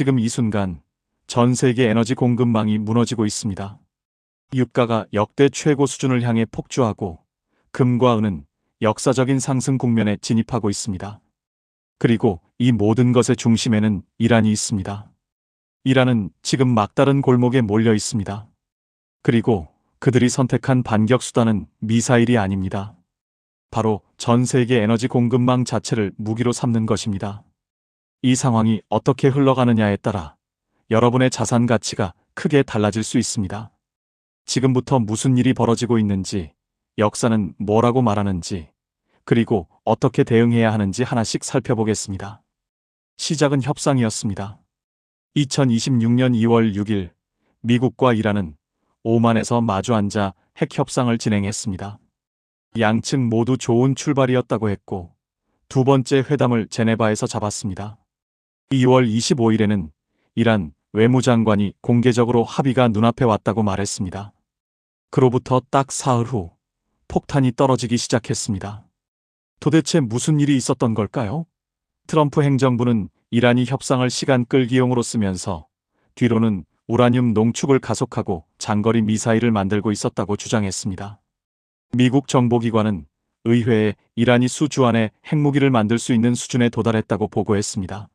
지금 이 순간 전 세계 에너지 공급망이 무너지고 있습니다. 유가가 역대 최고 수준을 향해 폭주하고 금과 은은 역사적인 상승 국면에 진입하고 있습니다. 그리고 이 모든 것의 중심에는 이란이 있습니다. 이란은 지금 막다른 골목에 몰려 있습니다. 그리고 그들이 선택한 반격 수단은 미사일이 아닙니다. 바로 전 세계 에너지 공급망 자체를 무기로 삼는 것입니다. 이 상황이 어떻게 흘러가느냐에 따라 여러분의 자산 가치가 크게 달라질 수 있습니다. 지금부터 무슨 일이 벌어지고 있는지, 역사는 뭐라고 말하는지, 그리고 어떻게 대응해야 하는지 하나씩 살펴보겠습니다. 시작은 협상이었습니다. 2026년 2월 6일 미국과 이란은 오만에서 마주 앉아 핵 협상을 진행했습니다. 양측 모두 좋은 출발이었다고 했고 두 번째 회담을 제네바에서 잡았습니다. 2월 25일에는 이란 외무장관이 공개적으로 합의가 눈앞에 왔다고 말했습니다. 그로부터 딱 사흘 후 폭탄이 떨어지기 시작했습니다. 도대체 무슨 일이 있었던 걸까요? 트럼프 행정부는 이란이 협상을 시간 끌기용으로 쓰면서 뒤로는 우라늄 농축을 가속하고 장거리 미사일을 만들고 있었다고 주장했습니다. 미국 정보기관은 의회에 이란이 수주 안에 핵무기를 만들 수 있는 수준에 도달했다고 보고했습니다.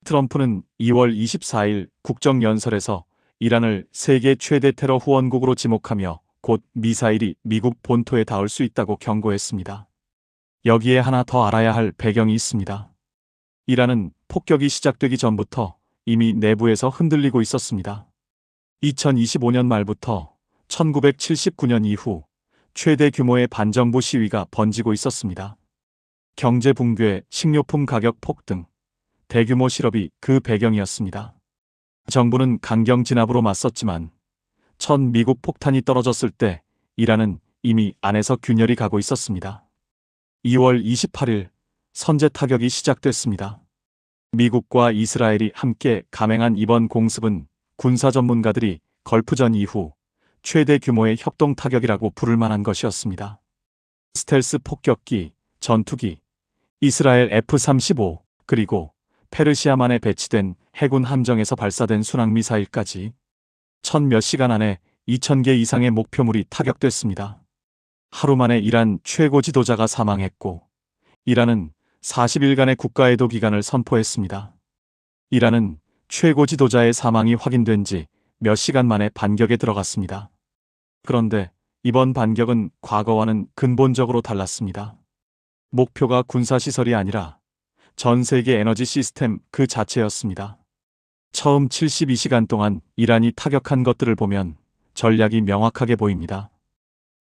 트럼프는 2월 24일 국정연설에서 이란을 세계 최대 테러 후원국으로 지목하며 곧 미사일이 미국 본토에 닿을 수 있다고 경고했습니다. 여기에 하나 더 알아야 할 배경이 있습니다. 이란은 폭격이 시작되기 전부터 이미 내부에서 흔들리고 있었습니다. 2025년 말부터 1979년 이후 최대 규모의 반정부 시위가 번지고 있었습니다. 경제 붕괴, 식료품 가격 폭등, 대규모 실업이 그 배경이었습니다. 정부는 강경 진압으로 맞섰지만 첫 미국 폭탄이 떨어졌을 때 이란은 이미 안에서 균열이 가고 있었습니다. 2월 28일 선제 타격이 시작됐습니다. 미국과 이스라엘이 함께 감행한 이번 공습은 군사 전문가들이 걸프전 이후 최대 규모의 협동 타격이라고 부를 만한 것이었습니다. 스텔스 폭격기, 전투기, 이스라엘 F-35, 그리고 페르시아만에 배치된 해군 함정에서 발사된 순항미사일까지 몇 시간 안에 2,000개 이상의 목표물이 타격됐습니다. 하루 만에 이란 최고 지도자가 사망했고 이란은 40일간의 국가애도 기간을 선포했습니다. 이란은 최고 지도자의 사망이 확인된 지 몇 시간 만에 반격에 들어갔습니다. 그런데 이번 반격은 과거와는 근본적으로 달랐습니다. 목표가 군사시설이 아니라 전 세계 에너지 시스템 그 자체였습니다. 처음 72시간 동안 이란이 타격한 것들을 보면 전략이 명확하게 보입니다.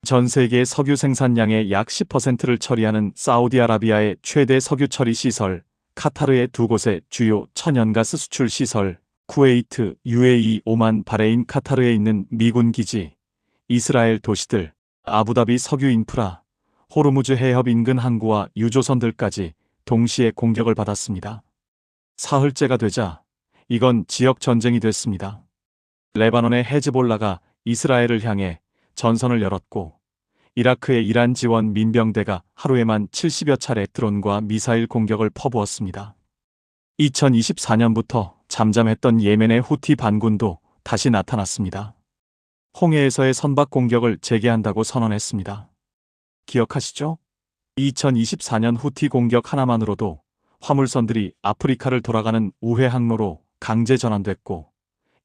전 세계 석유 생산량의 약 10%를 처리하는 사우디아라비아의 최대 석유 처리 시설, 카타르의 두 곳의 주요 천연가스 수출 시설, 쿠웨이트, UAE, 오만, 바레인, 카타르에 있는 미군 기지, 이스라엘 도시들, 아부다비 석유 인프라, 호르무즈 해협 인근 항구와 유조선들까지 동시에 공격을 받았습니다. 사흘째가 되자 이건 지역 전쟁이 됐습니다. 레바논의 헤즈볼라가 이스라엘을 향해 전선을 열었고 이라크의 이란 지원 민병대가 하루에만 70여 차례 드론과 미사일 공격을 퍼부었습니다. 2024년부터 잠잠했던 예멘의 후티 반군도 다시 나타났습니다. 홍해에서의 선박 공격을 재개한다고 선언했습니다. 기억하시죠? 2024년 후티 공격 하나만으로도 화물선들이 아프리카를 돌아가는 우회 항로로 강제 전환됐고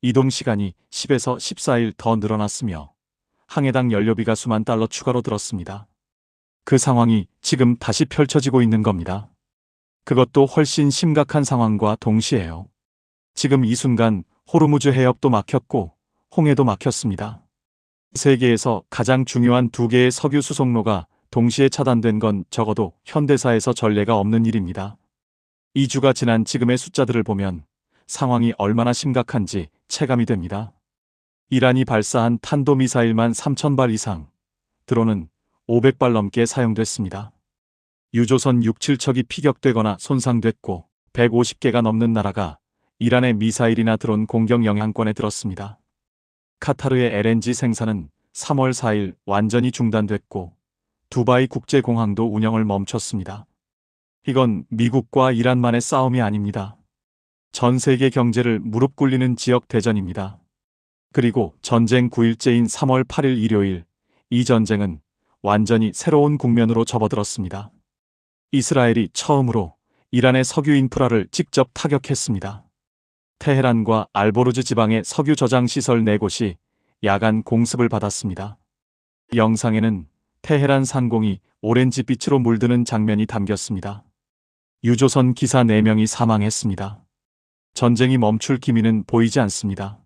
이동 시간이 10에서 14일 더 늘어났으며 항해당 연료비가 수만 달러 추가로 들었습니다. 그 상황이 지금 다시 펼쳐지고 있는 겁니다. 그것도 훨씬 심각한 상황과 동시에요. 지금 이 순간 호르무즈 해협도 막혔고 홍해도 막혔습니다. 세계에서 가장 중요한 두 개의 석유 수송로가 동시에 차단된 건 적어도 현대사에서 전례가 없는 일입니다. 2주가 지난 지금의 숫자들을 보면 상황이 얼마나 심각한지 체감이 됩니다. 이란이 발사한 탄도미사일만 3,000발 이상, 드론은 500발 넘게 사용됐습니다. 유조선 6, 7척이 피격되거나 손상됐고 150개가 넘는 나라가 이란의 미사일이나 드론 공격 영향권에 들었습니다. 카타르의 LNG 생산은 3월 4일 완전히 중단됐고 두바이 국제공항도 운영을 멈췄습니다. 이건 미국과 이란만의 싸움이 아닙니다. 전 세계 경제를 무릎 꿇리는 지역 대전입니다. 그리고 전쟁 9일째인 3월 8일 일요일, 이 전쟁은 완전히 새로운 국면으로 접어들었습니다. 이스라엘이 처음으로 이란의 석유 인프라를 직접 타격했습니다. 테헤란과 알보르즈 지방의 석유 저장 시설 4곳이 야간 공습을 받았습니다. 영상에는 테헤란 상공이 오렌지빛으로 물드는 장면이 담겼습니다. 유조선 기사 4명이 사망했습니다. 전쟁이 멈출 기미는 보이지 않습니다.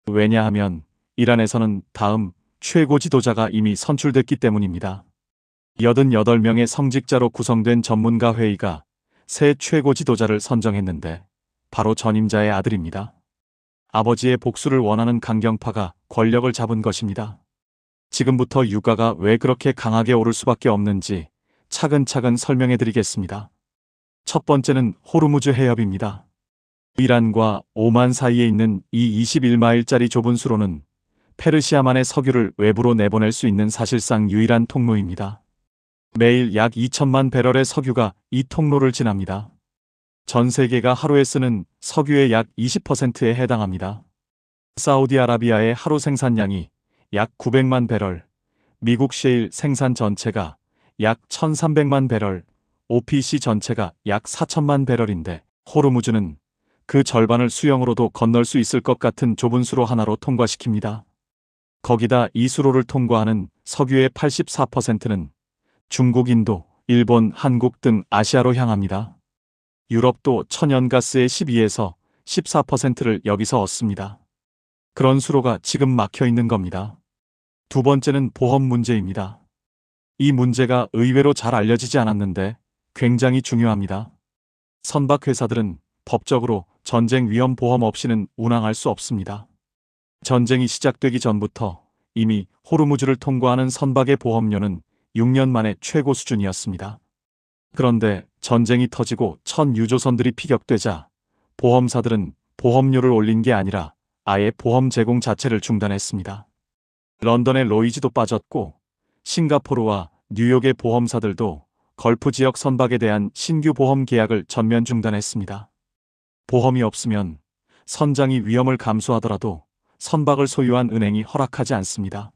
왜냐하면 이란에서는 다음 최고 지도자가 이미 선출됐기 때문입니다. 88명의 성직자로 구성된 전문가 회의가 새 최고 지도자를 선정했는데 바로 전임자의 아들입니다. 아버지의 복수를 원하는 강경파가 권력을 잡은 것입니다. 지금부터 유가가 왜 그렇게 강하게 오를 수밖에 없는지 차근차근 설명해 드리겠습니다. 첫 번째는 호르무즈 해협입니다. 이란과 오만 사이에 있는 이 21마일짜리 좁은 수로는 페르시아만의 석유를 외부로 내보낼 수 있는 사실상 유일한 통로입니다. 매일 약 2천만 배럴의 석유가 이 통로를 지납니다. 전 세계가 하루에 쓰는 석유의 약 20%에 해당합니다. 사우디아라비아의 하루 생산량이 약 900만 배럴, 미국 셰일 생산 전체가 약 1300만 배럴, OPC 전체가 약 4000만 배럴인데 호르무즈는 그 절반을 수영으로도 건널 수 있을 것 같은 좁은 수로 하나로 통과시킵니다. 거기다 이 수로를 통과하는 석유의 84%는 중국, 인도, 일본, 한국 등 아시아로 향합니다. 유럽도 천연가스의 12에서 14%를 여기서 얻습니다. 그런 수로가 지금 막혀 있는 겁니다. 두 번째는 보험 문제입니다. 이 문제가 의외로 잘 알려지지 않았는데 굉장히 중요합니다. 선박 회사들은 법적으로 전쟁 위험 보험 없이는 운항할 수 없습니다. 전쟁이 시작되기 전부터 이미 호르무즈를 통과하는 선박의 보험료는 6년 만에 최고 수준이었습니다. 그런데 전쟁이 터지고 첫 유조선들이 피격되자 보험사들은 보험료를 올린 게 아니라 아예 보험 제공 자체를 중단했습니다. 런던의 로이즈도 빠졌고 싱가포르와 뉴욕의 보험사들도 걸프 지역 선박에 대한 신규 보험 계약을 전면 중단했습니다. 보험이 없으면 선장이 위험을 감수하더라도 선박을 소유한 은행이 허락하지 않습니다.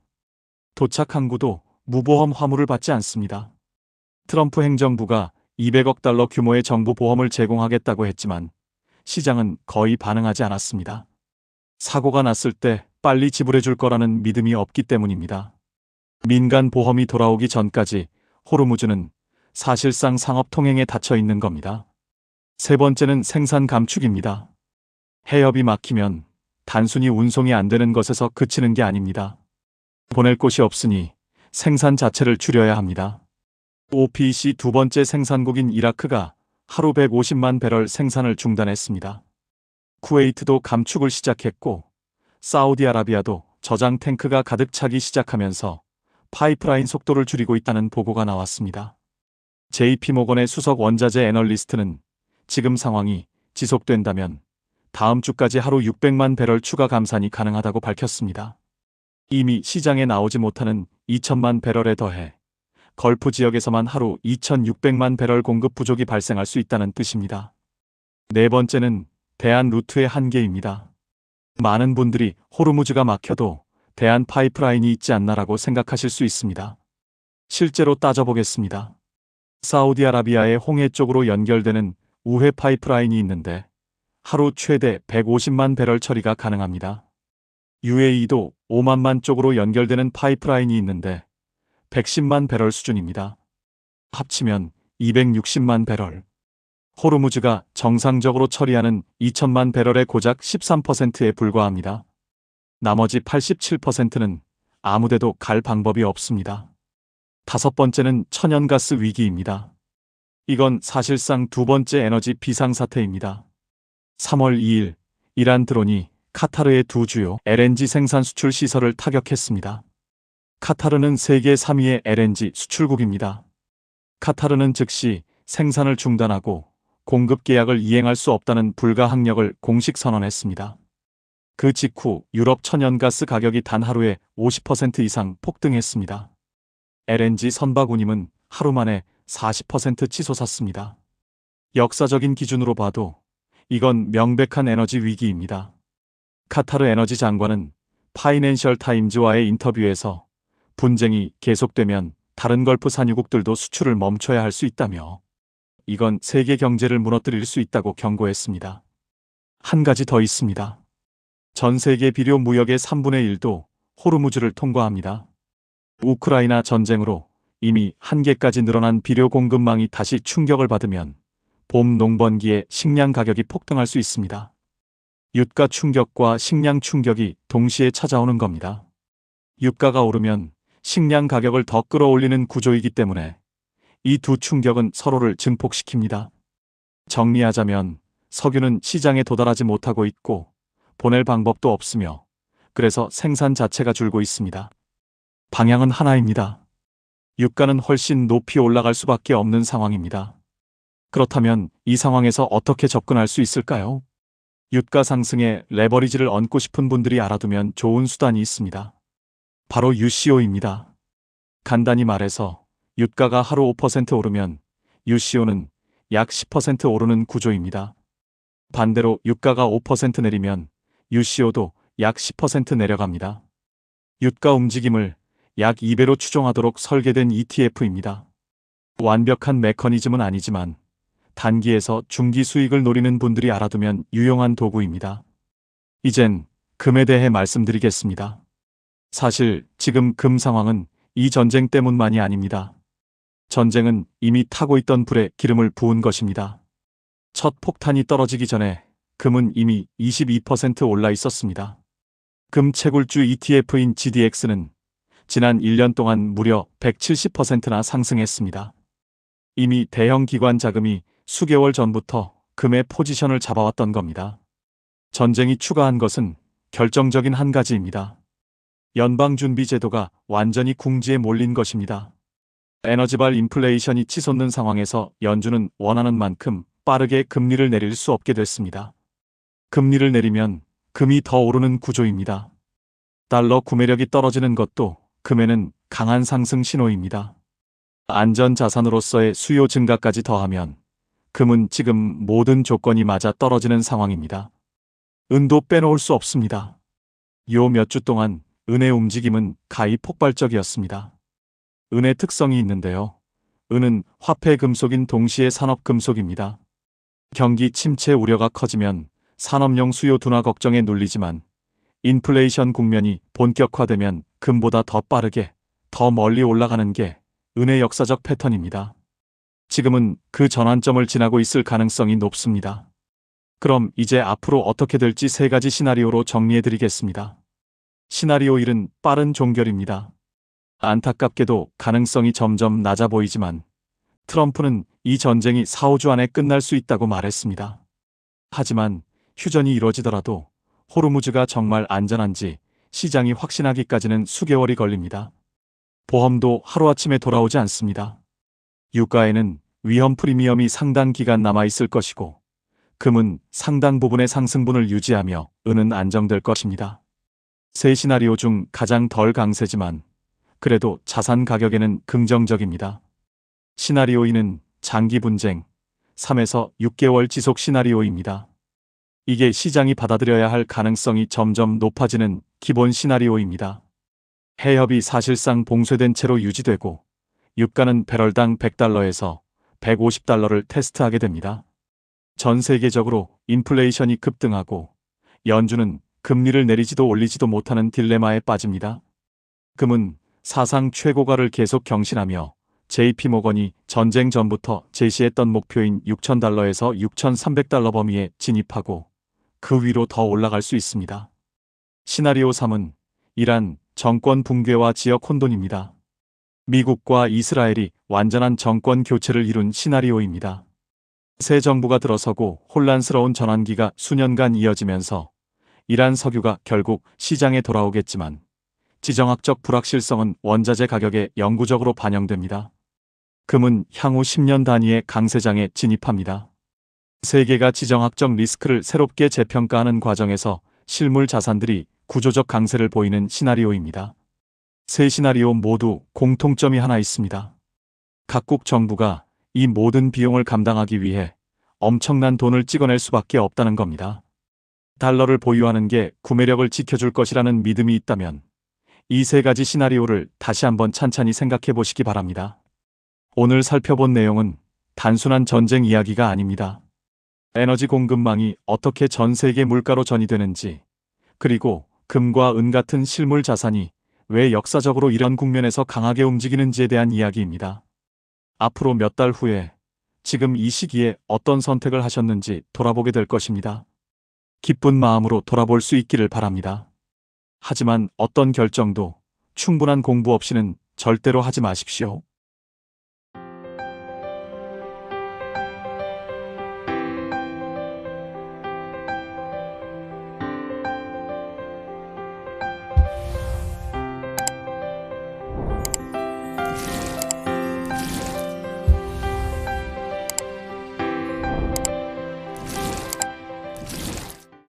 도착 항구도 무보험 화물을 받지 않습니다. 트럼프 행정부가 200억 달러 규모의 정부 보험을 제공하겠다고 했지만 시장은 거의 반응하지 않았습니다. 사고가 났을 때 빨리 지불해 줄 거라는 믿음이 없기 때문입니다. 민간 보험이 돌아오기 전까지 호르무즈는 사실상 상업 통행에 닫혀 있는 겁니다. 세 번째는 생산 감축입니다. 해협이 막히면 단순히 운송이 안 되는 것에서 그치는 게 아닙니다. 보낼 곳이 없으니 생산 자체를 줄여야 합니다. OPEC 두 번째 생산국인 이라크가 하루 150만 배럴 생산을 중단했습니다. 쿠웨이트도 감축을 시작했고 사우디아라비아도 저장 탱크가 가득 차기 시작하면서 파이프라인 속도를 줄이고 있다는 보고가 나왔습니다. JP모건의 수석 원자재 애널리스트는 지금 상황이 지속된다면 다음 주까지 하루 600만 배럴 추가 감산이 가능하다고 밝혔습니다. 이미 시장에 나오지 못하는 2천만 배럴에 더해 걸프 지역에서만 하루 2,600만 배럴 공급 부족이 발생할 수 있다는 뜻입니다. 네 번째는 대한 루트의 한계입니다. 많은 분들이 호르무즈가 막혀도 대한 파이프라인이 있지 않나라고 생각하실 수 있습니다. 실제로 따져보겠습니다. 사우디아라비아의 홍해 쪽으로 연결되는 우회 파이프라인이 있는데 하루 최대 150만 배럴 처리가 가능합니다. UAE도 오만만 쪽으로 연결되는 파이프라인이 있는데 110만 배럴 수준입니다. 합치면 260만 배럴. 호르무즈가 정상적으로 처리하는 2천만 배럴의 고작 13%에 불과합니다. 나머지 87%는 아무데도 갈 방법이 없습니다. 다섯 번째는 천연가스 위기입니다. 이건 사실상 두 번째 에너지 비상사태입니다. 3월 2일 이란 드론이 카타르의 두 주요 LNG 생산 수출 시설을 타격했습니다. 카타르는 세계 3위의 LNG 수출국입니다. 카타르는 즉시 생산을 중단하고 공급 계약을 이행할 수 없다는 불가항력을 공식 선언했습니다. 그 직후 유럽 천연가스 가격이 단 하루에 50% 이상 폭등했습니다. LNG 선박 운임은 하루 만에 40% 치솟았습니다. 역사적인 기준으로 봐도 이건 명백한 에너지 위기입니다. 카타르 에너지 장관은 파이낸셜 타임즈와의 인터뷰에서 분쟁이 계속되면 다른 걸프 산유국들도 수출을 멈춰야 할 수 있다며 이건 세계 경제를 무너뜨릴 수 있다고 경고했습니다. 한 가지 더 있습니다. 전 세계 비료 무역의 3분의 1도 호르무즈를 통과합니다. 우크라이나 전쟁으로 이미 한계까지 늘어난 비료 공급망이 다시 충격을 받으면 봄 농번기에 식량 가격이 폭등할 수 있습니다. 유가 충격과 식량 충격이 동시에 찾아오는 겁니다. 유가가 오르면 식량 가격을 더 끌어올리는 구조이기 때문에 이 두 충격은 서로를 증폭시킵니다. 정리하자면 석유는 시장에 도달하지 못하고 있고 보낼 방법도 없으며 그래서 생산 자체가 줄고 있습니다. 방향은 하나입니다. 유가는 훨씬 높이 올라갈 수밖에 없는 상황입니다. 그렇다면 이 상황에서 어떻게 접근할 수 있을까요? 유가 상승에 레버리지를 얹고 싶은 분들이 알아두면 좋은 수단이 있습니다. 바로 UCO입니다. 간단히 말해서 유가가 하루 5% 오르면 UCO는 약 10% 오르는 구조입니다. 반대로 유가가 5% 내리면 UCO도 약 10% 내려갑니다. 유가 움직임을 약 2배로 추종하도록 설계된 ETF입니다. 완벽한 메커니즘은 아니지만 단기에서 중기 수익을 노리는 분들이 알아두면 유용한 도구입니다. 이젠 금에 대해 말씀드리겠습니다. 사실 지금 금 상황은 이 전쟁 때문만이 아닙니다. 전쟁은 이미 타고 있던 불에 기름을 부은 것입니다. 첫 폭탄이 떨어지기 전에 금은 이미 22% 올라 있었습니다. 금 채굴주 ETF인 GDX는 지난 1년 동안 무려 170%나 상승했습니다. 이미 대형 기관 자금이 수개월 전부터 금의 포지션을 잡아왔던 겁니다. 전쟁이 추가한 것은 결정적인 한 가지입니다. 연방준비제도가 완전히 궁지에 몰린 것입니다. 에너지발 인플레이션이 치솟는 상황에서 연준은 원하는 만큼 빠르게 금리를 내릴 수 없게 됐습니다. 금리를 내리면 금이 더 오르는 구조입니다. 달러 구매력이 떨어지는 것도 금에는 강한 상승 신호입니다. 안전자산으로서의 수요 증가까지 더하면 금은 지금 모든 조건이 맞아 떨어지는 상황입니다. 은도 빼놓을 수 없습니다. 요 몇 주 동안 은의 움직임은 가히 폭발적이었습니다. 은의 특성이 있는데요. 은은 화폐 금속인 동시에 산업 금속입니다. 경기 침체 우려가 커지면 산업용 수요 둔화 걱정에 눌리지만 인플레이션 국면이 본격화되면 금보다 더 빠르게, 더 멀리 올라가는 게 은의 역사적 패턴입니다. 지금은 그 전환점을 지나고 있을 가능성이 높습니다. 그럼 이제 앞으로 어떻게 될지 세 가지 시나리오로 정리해드리겠습니다. 시나리오 1은 빠른 종결입니다. 안타깝게도 가능성이 점점 낮아 보이지만 트럼프는 이 전쟁이 4-5주 안에 끝날 수 있다고 말했습니다. 하지만 휴전이 이루어지더라도 호르무즈가 정말 안전한지 시장이 확신하기까지는 수개월이 걸립니다. 보험도 하루아침에 돌아오지 않습니다. 유가에는 위험 프리미엄이 상당 기간 남아있을 것이고 금은 상당 부분의 상승분을 유지하며 은은 안정될 것입니다. 세 시나리오 중 가장 덜 강세지만 그래도 자산 가격에는 긍정적입니다. 시나리오 2는 장기 분쟁, 3에서 6개월 지속 시나리오입니다. 이게 시장이 받아들여야 할 가능성이 점점 높아지는 기본 시나리오입니다. 해협이 사실상 봉쇄된 채로 유지되고 유가는 배럴당 100달러에서 150달러를 테스트하게 됩니다. 전 세계적으로 인플레이션이 급등하고 연준은 금리를 내리지도 올리지도 못하는 딜레마에 빠집니다. 금은 사상 최고가를 계속 경신하며 JP모건이 전쟁 전부터 제시했던 목표인 6,000달러에서 6,300달러 범위에 진입하고 그 위로 더 올라갈 수 있습니다. 시나리오 3은 이란 정권 붕괴와 지역 혼돈입니다. 미국과 이스라엘이 완전한 정권 교체를 이룬 시나리오입니다. 새 정부가 들어서고 혼란스러운 전환기가 수년간 이어지면서 이란 석유가 결국 시장에 돌아오겠지만 지정학적 불확실성은 원자재 가격에 영구적으로 반영됩니다. 금은 향후 10년 단위의 강세장에 진입합니다. 세계가 지정학적 리스크를 새롭게 재평가하는 과정에서 실물 자산들이 구조적 강세를 보이는 시나리오입니다. 세 시나리오 모두 공통점이 하나 있습니다. 각국 정부가 이 모든 비용을 감당하기 위해 엄청난 돈을 찍어낼 수밖에 없다는 겁니다. 달러를 보유하는 게 구매력을 지켜줄 것이라는 믿음이 있다면 이 세 가지 시나리오를 다시 한번 찬찬히 생각해 보시기 바랍니다. 오늘 살펴본 내용은 단순한 전쟁 이야기가 아닙니다. 에너지 공급망이 어떻게 전 세계 물가로 전이되는지, 그리고 금과 은 같은 실물 자산이 왜 역사적으로 이런 국면에서 강하게 움직이는지에 대한 이야기입니다. 앞으로 몇 달 후에 지금 이 시기에 어떤 선택을 하셨는지 돌아보게 될 것입니다. 기쁜 마음으로 돌아볼 수 있기를 바랍니다. 하지만 어떤 결정도 충분한 공부 없이는 절대로 하지 마십시오.